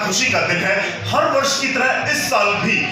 खुशी का दिन है। हर वर्ष की तरह इस साल भी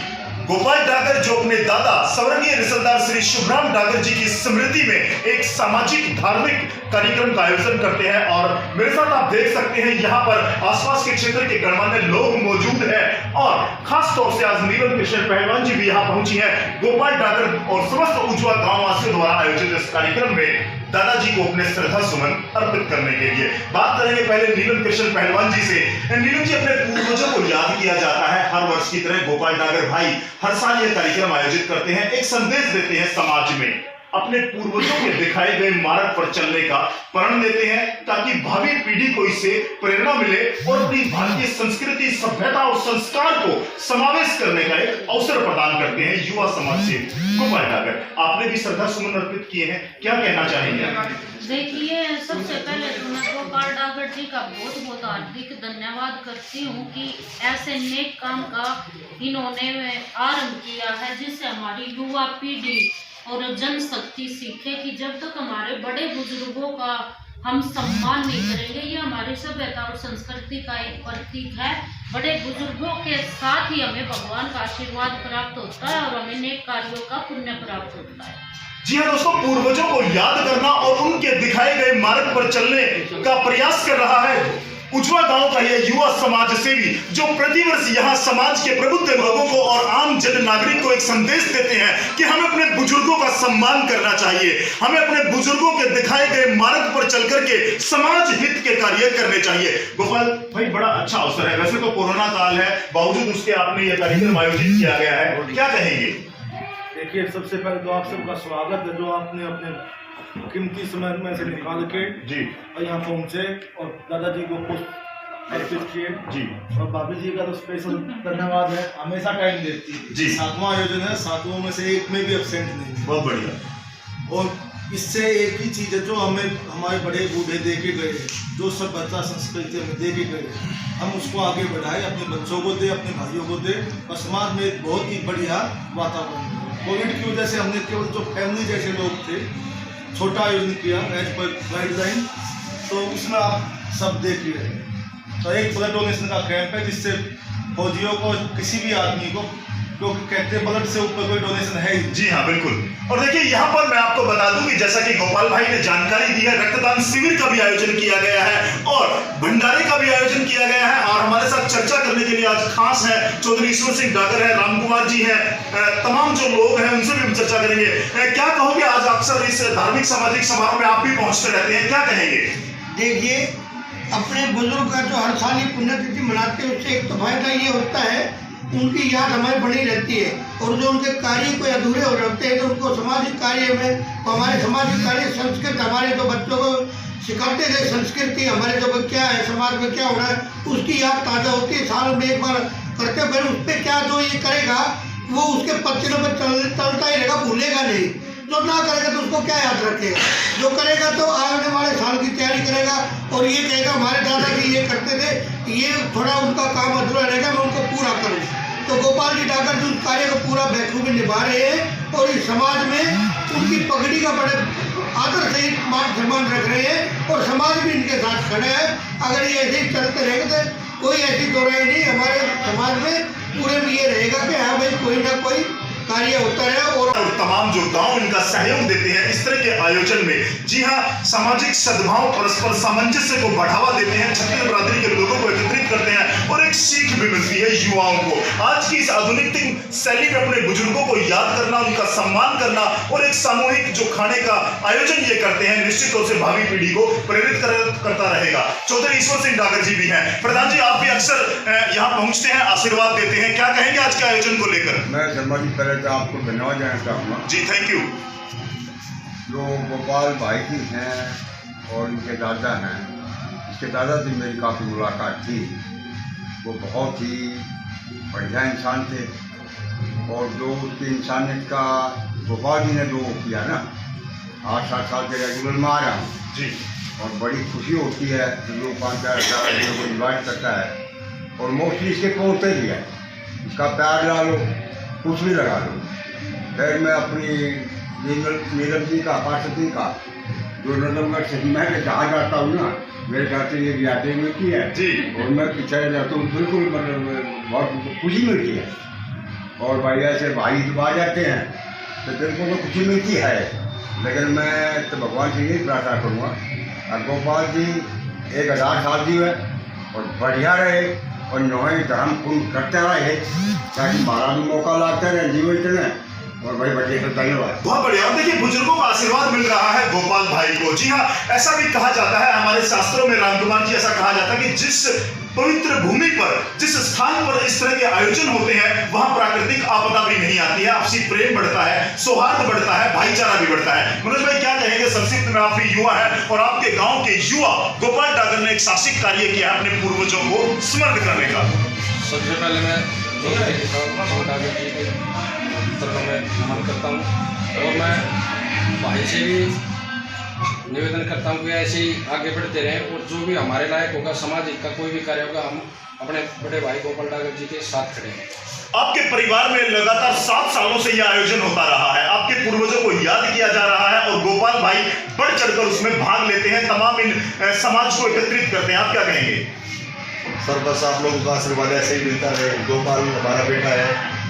गोपाल डागर जो अपने दादा स्वर्गीय रिसलदार श्री शुभराम डागर जी की स्मृति में एक सामाजिक धार्मिक कार्यक्रम का आयोजन करते हैं। और मेरे साथ आप देख सकते हैं यहाँ पर आसपास के क्षेत्र के गणमान्य लोग मौजूद हैं और खास तौर से आज नीलम कृष्ण पहलवान जी भी यहाँ पहुंची हैं। गोपाल डागर और समस्त उज्ज्वल गांव वासियों द्वारा आयोजित इस कार्यक्रम में दादाजी को अपने श्रद्धा सुमन अर्पित करने के लिए बात करेंगे पहले नीलम कृष्ण पहलवान जी से। नीलम जी, अपने पूर्वजों को याद किया जाता है हर वर्ष की तरह गोपाल डागर भाई हर साल ये कार्यक्रम आयोजित करते हैं, एक संदेश देते हैं समाज में, अपने पूर्वजों के दिखाए गए मार्ग पर चलने का प्रण लेते हैं ताकि भावी पीढ़ी को इससे प्रेरणा मिले और अपनी भारतीय संस्कृति, सभ्यता और संस्कार को समावेश करने का एक अवसर प्रदान करते हैं युवा समाज से गोपाल डागर। आपने भी श्रद्धा सुमन अर्पित किए हैं, क्या कहना चाहेंगे? देखिए, सबसे पहले तो मैं गोपाल डागर जी का बहुत बहुत हार्दिक धन्यवाद करती हूँ कि ऐसे नेक काम का इन्होंने आरंभ किया है जिससे हमारी युवा पीढ़ी और जनशक्ति सीखे कि जब तक हमारे बड़े बुजुर्गों का हम सम्मान नहीं करेंगे, ये हमारी सभ्यता और संस्कृति का एक प्रतीक है। बड़े बुजुर्गों के साथ ही हमें भगवान का आशीर्वाद प्राप्त होता है और हमें नेक कार्यों का पुण्य प्राप्त होता है। जी हाँ दोस्तों, पूर्वजों को याद करना और उनके दिखाए गए मार्ग पर चलने का प्रयास कर रहा है उज्ज्वल गांव का यह युवा समाज सेवी जो प्रतिवर्ष यहाँ समाज के प्रबुद्ध लोगों को और आम जन नागरिक को एक संदेश देते हैं कि हमें अपने बुजुर्गों का सम्मान करना चाहिए, हमें अपने बुजुर्गों के दिखाए गए मार्ग पर चल करके समाज हित के कार्य करने चाहिए। गोपाल भाई, बड़ा अच्छा अवसर है, वैसे तो कोरोना काल है, बावजूद उसके आपने यह कार्यक्रम आयोजित किया गया है, क्या कहेंगे? देखिए, सबसे पहले तो आप सबका स्वागत है जो आपने अपने कीमती समय में से निकाल के जी यहाँ पहुँचे और दादाजी को पुष्प अर्पित किए जी। और भाभी जी का तो स्पेशल धन्यवाद है, हमेशा टाइम देती है जी। 7वां आयोजन है, 7वां में से एक में भी एब्सेंट नहीं। बहुत बढ़िया। और इससे एक ही चीज़ है जो हमें हमारे बड़े बूढ़े दे के गए, जो सभ्यता संस्कृति हमें दे के गए, हम उसको आगे बढ़ाए, अपने बच्चों को दे, अपने भाइयों को दे और समाज में एक बहुत ही बढ़िया वातावरण। कोविड की वजह से हमने केवल जो फैमिली जैसे लोग थे छोटा आयोजन किया एज पर गाइडलाइन, तो उसमें आप सब देख रहे हैं। तो एक ब्लड डोनेशन का कैंप है जिससे फौजियों को, किसी भी आदमी को, क्योंकि कहते हैं ब्लड से ऊपर कोई डोनेशन है ही। जी हाँ, बिल्कुल। और देखिए, यहाँ पर मैं आपको बता दूं कि जैसा कि गोपाल भाई ने जानकारी दी है, रक्तदान शिविर का भी आयोजन किया गया है और भंडारे का भी आयोजन किया गया है। और हमारे साथ चर्चा करने के लिए आज खास है चौधरी ईश्वर सिंह डागर है, राम कुमार जी है, तमाम जो लोग हैं उनसे भी हम चर्चा करेंगे। क्या कहोगे, आज अक्सर इस धार्मिक सामाजिक समारोह में आप भी पहुंचते रहते हैं, क्या कहेंगे? देखिए, अपने बुजुर्ग का जो हर साल ही पुण्यतिथि मनाते हैं, उससे एक तो फायदा ये होता है उनकी याद हमारी बनी रहती है और जो उनके कार्य कोई अधूरे हो जाते हैं तो उनको सामाजिक कार्य में, तो हमारे सामाजिक कार्य संस्कृत, हमारे जो बच्चों को सिखाते थे संस्कृति, हमारे जो क्या है समाज में क्या हो रहा है, उसकी याद ताज़ा होती है। साल में एक बार करते फिर उस पर क्या जो ये करेगा वो उसके पत्तियों पर चलता ही रहेगा, भूलेगा नहीं। जो ना करेगा तो उसको क्या याद रखेगा, जो करेगा तो आने वाले साल की तैयारी करेगा और ये कहेगा हमारे दादाजी ये करते थे, ये थोड़ा उनका काम अधूरा रहेगा, मैं उनको पूरा करूँ। तो गोपाल जी डागर जी उस कार्य को पूरा बखूबी निभा रहे हैं और इस समाज में उनकी पगड़ी का बड़े आदर सहित मान सम्मान रख रहे हैं और समाज भी इनके साथ खड़ा है। अगर ये ऐसे ही चलते रहेंगे तो कोई ऐसी दोहराई नहीं, हमारे समाज में पूरे में ये रहेगा कि हाँ भाई कोई ना कोई कार्य होता है। और तमाम जो गांव इनका सहयोग देते हैं इस तरह के आयोजन में। जी हाँ, सामाजिक सद्भाव, परस्पर सामंजस्य को बढ़ावा देते हैं, छत्तीसगढ़ बरादरी के लोगों को एकत्रित करते हैं और एक सीख भी मिलती है युवाओं को। आज की इस आधुनिक शैली में अपने बुजुर्गों को याद करना, उनका सम्मान करना और एक सामूहिक जो खाने का आयोजन ये करते हैं, निश्चित रूप से भावी पीढ़ी को प्रेरित करता रहेगा। चौधरी ईश्वर सिंह डागर जी भी हैं। प्रधान जी, आप भी अक्सर यहाँ पहुंचते हैं, आशीर्वाद देते हैं, क्या कहेंगे आज के आयोजन को लेकर? मैं शर्मा जी पहले तो आपको धन्यवाद देना चाहूँगा जी, थैंक यू। जो गोपाल भाई जी हैं और इनके दादा हैं, इसके दादा से मेरी काफ़ी मुलाकात थी। वो बहुत ही बढ़िया इंसान थे और जो उसकी इंसानियत का गोपाल जी ने जो किया ना, 8-7 साल के रेगुलर में आ रहा हूँ जी, और बड़ी खुशी होती है कि लोग 5-4 हज़ार को इन्वाइट करता है और मोस्टली इसके पहुँचते भी है। इसका प्यार ला लो, कुछ भी लगा लो। फिर मैं अपनी नीलम जी का, पार्षद जी का, जो नंदनगढ़ से मैं जहाँ जाता हूँ ना, मेरे ख्याल से ये रियायतें मिलती है जी। और मैं पीछे रह जाता हूँ, बिल्कुल मतलब बहुत खुशी मिलती है। और भाई ऐसे भाई जब आ जाते हैं तो दिल को तो खुशी मिलती है, लेकिन मैं तो भगवान से यही प्रार्थना करूँगा और गोपाल जी 1000 साल जी है और बढ़िया रहे और नोहे धर्म पूर्ण करते रहे, ताकि हमारा भी मौका लागता रहे जीवित में। और बड़े बड़े धन्यवाद। बहुत बढ़िया। और देखिए बुजुर्गों का आशीर्वाद मिल रहा है गोपाल भाई को। जी हाँ, ऐसा भी कहा जाता है हमारे शास्त्रों में, रामकुमार जी, ऐसा कहा जाता है कि जिस पवित्र भूमि पर, जिस स्थान पर इस तरह के आयोजन होते हैं वहां प्राकृतिक आपदा भी नहीं आती है, आपसी प्रेम बढ़ता है, सौहार्द बढ़ता है, भाईचारा भी बढ़ता है। मनोज भाई क्या कहेंगे? संक्षिप्त में आप भी युवा है और आपके गांव के युवा गोपाल डागर ने एक साहसिक कार्य किया है अपने पूर्वजों को स्मरण करने का। सबसे पहले मैं डागर जी के चरणों में नमन करता हूँ और मैं भाई से भी निवेदन करता हूँ कि ऐसे ही आगे बढ़ते रहें और जो भी हमारे लायक होगा, समाज का कोई भी कार्य होगा, हम अपने बड़े भाई गोपाल डागर जी के साथ खड़े हैं। आपके परिवार में लगातार 7 सालों से यह आयोजन होता रहा है, आपके पूर्वजों को याद किया जा रहा है और गोपाल भाई बढ़ चढ़कर उसमें भाग लेते हैं, तमाम इन समाज को एकत्रित करते हैं। आप क्या कहेंगे? सर बस आप लोगों का आशीर्वाद ऐसे ही मिलता रहे। गोपाल हमारा बेटा है,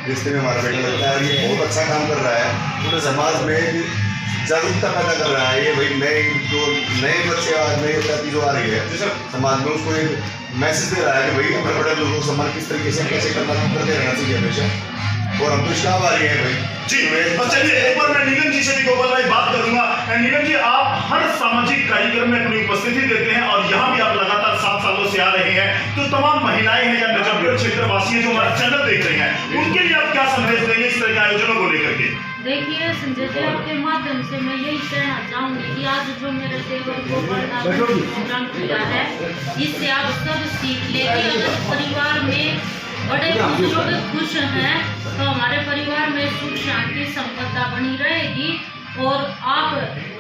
रिश्ते में हमारा बेटा लगता है और ये बहुत अच्छा काम कर रहा है, पूरे समाज में जागरूकता पैदा कर रहा है। ये भाई नए बच्चे नई जाति जो आ रही है समाज में, उसको एक मैसेज दे रहा है कि भाई अपने बड़े लोगों को सम्मान किस तरीके से कैसे करना करते रहना चाहिए हमेशा। और हम तो इसका आभारी हैं भाई जी। तो चलिए एक बार मैं नीलम जी से भी गोपाल भाई बात करूंगा। नीलम जी, आप हर सामाजिक कार्यक्रम में अपनी उपस्थिति देते हैं और यहाँ भी आप लगातार 7 सालों से आ रहे हैं, तो तमाम महिलाएं हैं या नजफगढ़ क्षेत्रवासी हैं जो हमारा चैनल देख रहे हैं, उनके लिए आप क्या संदेश देंगे इस तरह के आयोजनों को लेकर के? देखिए संजय जी, आपके माध्यम से मैं यही कहना चाहूंगी कि आज जो मेरे देवर गोपाल डागर ने प्रोग्राम किया है, इससे आप सब सीख लेंगे। अगर परिवार में बड़े बुजुर्ग खुश हैं तो हमारे परिवार में सुख शांति संपदा बनी रहेगी और आप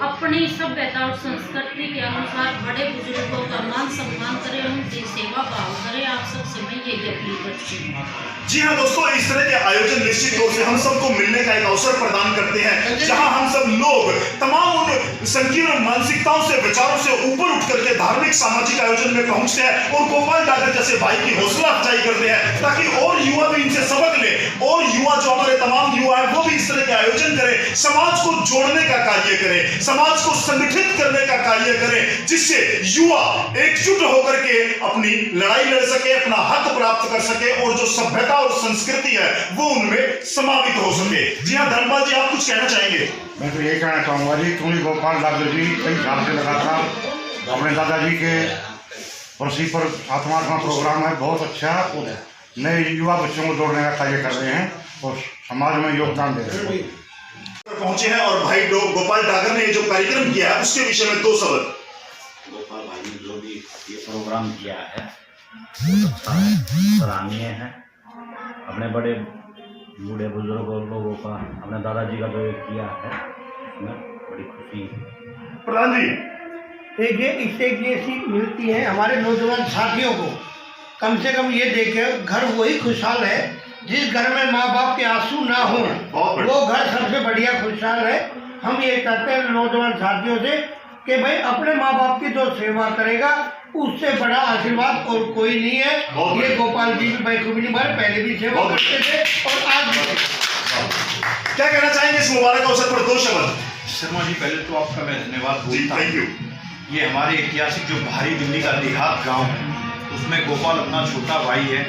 अपनी सभ्यता और संस्कृति के अनुसार बड़े बुजुर्गों का मान सम्मान करें, उनकी सेवा भाव करें। आप सबसे मैं यही अपील करती हूँ। जी हाँ दोस्तों, इस तरह के आयोजन निश्चित तौर से हम सबको मिलने का एक अवसर प्रदान करते हैं, जहां हम सब लोग तमाम उन संकीर्ण मानसिकताओं से, विचारों से ऊपर उठ करके धार्मिक सामाजिक आयोजन में पहुंचते हैं और गोपाल डागर जैसे भाई की हौसला अफजाई करते हैं, ताकि और युवा भी इनसे सबक ले और युवा जो हमारे तमाम युवा है वो भी इस तरह के आयोजन करें, समाज को जोड़ने का कार्य करें, समाज को संगठित करने का कार्य करें, जिससे युवा एकजुट होकर के अपनी लड़ाई लड़ सके, अपना हक प्राप्त कर सके और जो सभ्यता और संस्कृति है वो उनमें समावित हो सके। जी हाँ धर्मपाल जी, आप कुछ कहना चाहेंगे? मैं तो यही कहना चाहूँगा जी, क्योंकि गोपाल डागर जी कई साल से लगातार अपने दादाजी के बरसी पर 7वां प्रोग्राम है, बहुत अच्छा नए युवा बच्चों को जोड़ने का कार्य कर रहे हैं और समाज में योगदान दे रहे हैं। पहुंचे हैं और भाई गोपाल डागर ने जो कार्यक्रम किया है उसके विषय में 2 शब्द। गोपाल भाई ने जो भी ये प्रोग्राम किया है बहुत अच्छा है, सराहनीय है। अपने बड़े बूढ़े बुजुर्गों लोगों का, अपने दादाजी का जो किया है उसमें बड़ी खुशी है। प्रधान जी, देखिए इससे ये सीख मिलती है हमारे नौजवान साथियों को, कम से कम ये देखे घर वही खुशहाल है जिस घर में माँ बाप के आंसू ना हो, वो घर सबसे बढ़िया खुशहाल है। हम ये कहते हैं नौजवान साथियों से कि भाई अपने माँ बाप की जो सेवा करेगा उससे बड़ा आशीर्वाद और कोई नहीं है। ये गोपाल जी की बखूबी निभाए, पहले भी सेवा करते थे और आज भी। क्या कहना चाहेंगे इस मुबारक अवसर पर? 2 शब्द। शर्मा जी, पहले तो आपका मैं धन्यवाद बोलता थैंक यू। हूँ। ये हमारे ऐतिहासिक जो भारी दिल्ली का देहात गांव है उसमें गोपाल अपना छोटा भाई है,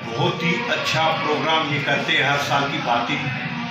बहुत ही अच्छा प्रोग्राम ये करते हैं। हर साल की बातें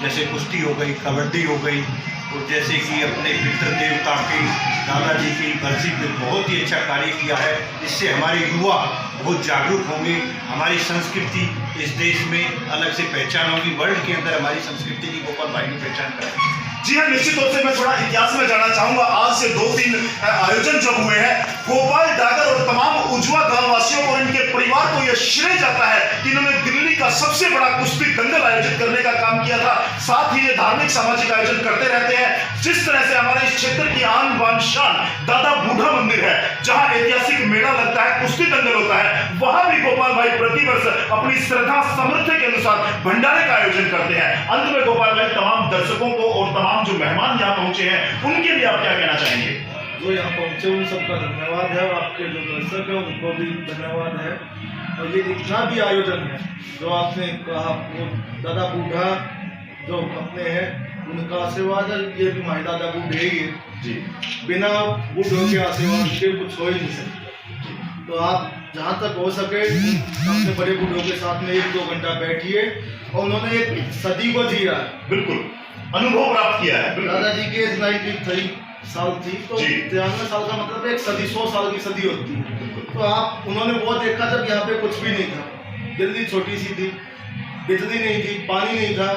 जैसे कुश्ती हो गई, कबड्डी हो गई और जैसे कि अपने पितृ देवता के दादाजी की बरसी पे बहुत ही अच्छा कार्य किया है। इससे हमारे युवा बहुत जागरूक होंगे, हमारी संस्कृति इस देश में अलग से पहचान होगी, वर्ल्ड के अंदर हमारी संस्कृति की गोपाल भाई की पहचान करेंगे। जी हाँ, निश्चित तौर से मैं थोड़ा इतिहास में जाना चाहूंगा। आज से 2-3 आयोजन जब हुए हैं, गोपाल डागर और तमाम उज्ज्वल गांववासियों को और इनके परिवार को यह श्रेय जाता है कि इन्होंने दिल्ली का सबसे बड़ा कुश्ती दंगल आयोजित करने का काम किया था। साथ ही ये धार्मिक सामाजिक आयोजन करते रहते हैं। जिस तरह से हमारे इस क्षेत्र की आन बान शान दादा बूढ़ा मंदिर है, जहां ऐतिहासिक मेला लगता है, कुश्ती दंगल होता है, वहां भी गोपाल भाई प्रतिवर्ष अपनी श्रद्धा सामर्थ्य के अनुसार भंडारे का आयोजन करते हैं। अंत में गोपाल भाई तमाम दर्शकों को और तमाम जो मेहमान यहाँ पहुंचे हैं उनके लिए आप क्या कहना चाहेंगे? जो यहाँ पहुँचे उन सबका धन्यवाद है, और आपके जो दर्शक है उनको भी धन्यवाद है। और ये जितना भी आयोजन है जो आपने कहा, वो दादा बूढ़ा जो अपने हैं उनका आशीर्वाद है, ये भी हमारे दादा बूढ़े ही है जी। बिना बूढ़ों के आशीर्वाद के कुछ हो ही नहीं सकता। तो आप जहाँ तक हो सके अपने बड़े बूढ़ों के साथ में 1-2 घंटा बैठिए, और उन्होंने एक सदी को जिया है। बिल्कुल अनुभव प्राप्त किया है। बिल्कुल। दादाजी की एज 93 साल थी, तो जी। 93 साल का मतलब एक सदी, 100 साल की सदी होती है। तो आप उन्होंने वो देखा जब यहाँ पे कुछ भी नहीं था, दिल्ली छोटी सी थी, बिजली नहीं थी, पानी नहीं था,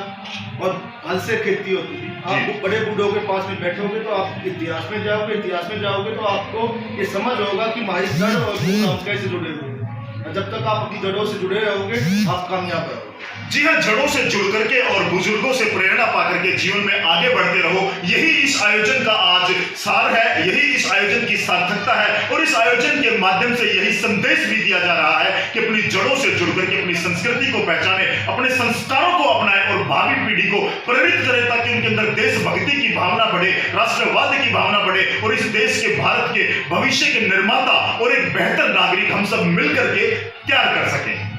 और हल से खेती होती थी। आप बड़े बूढ़ों के पास में बैठोगे तो आप इतिहास में जाओगे तो आपको ये समझ होगा कि हमारी जड़ और मूल हम कैसे जुड़े हुए हैं। और जब तक आप अपनी जड़ों से जुड़े रहोगे आप कामयाब रहोगे। जी हाँ, जड़ों से जुड़ करके और बुजुर्गों से प्रेरणा पा करके जीवन में आगे बढ़ते रहो, यही इस आयोजन का आज सार है, यही इस आयोजन की सार्थकता है। और इस आयोजन के माध्यम से यही संदेश भी दिया जा रहा है कि अपनी जड़ों से जुड़ करके अपनी संस्कृति को पहचाने, अपने संस्कारों को अपनाएं और भावी पीढ़ी को प्रेरित करें, ताकि उनके अंदर देशभक्ति की भावना बढ़े, राष्ट्रवाद की भावना बढ़े, और इस देश के, भारत के भविष्य के निर्माता और एक बेहतर नागरिक हम सब मिल करके तैयार कर सकें।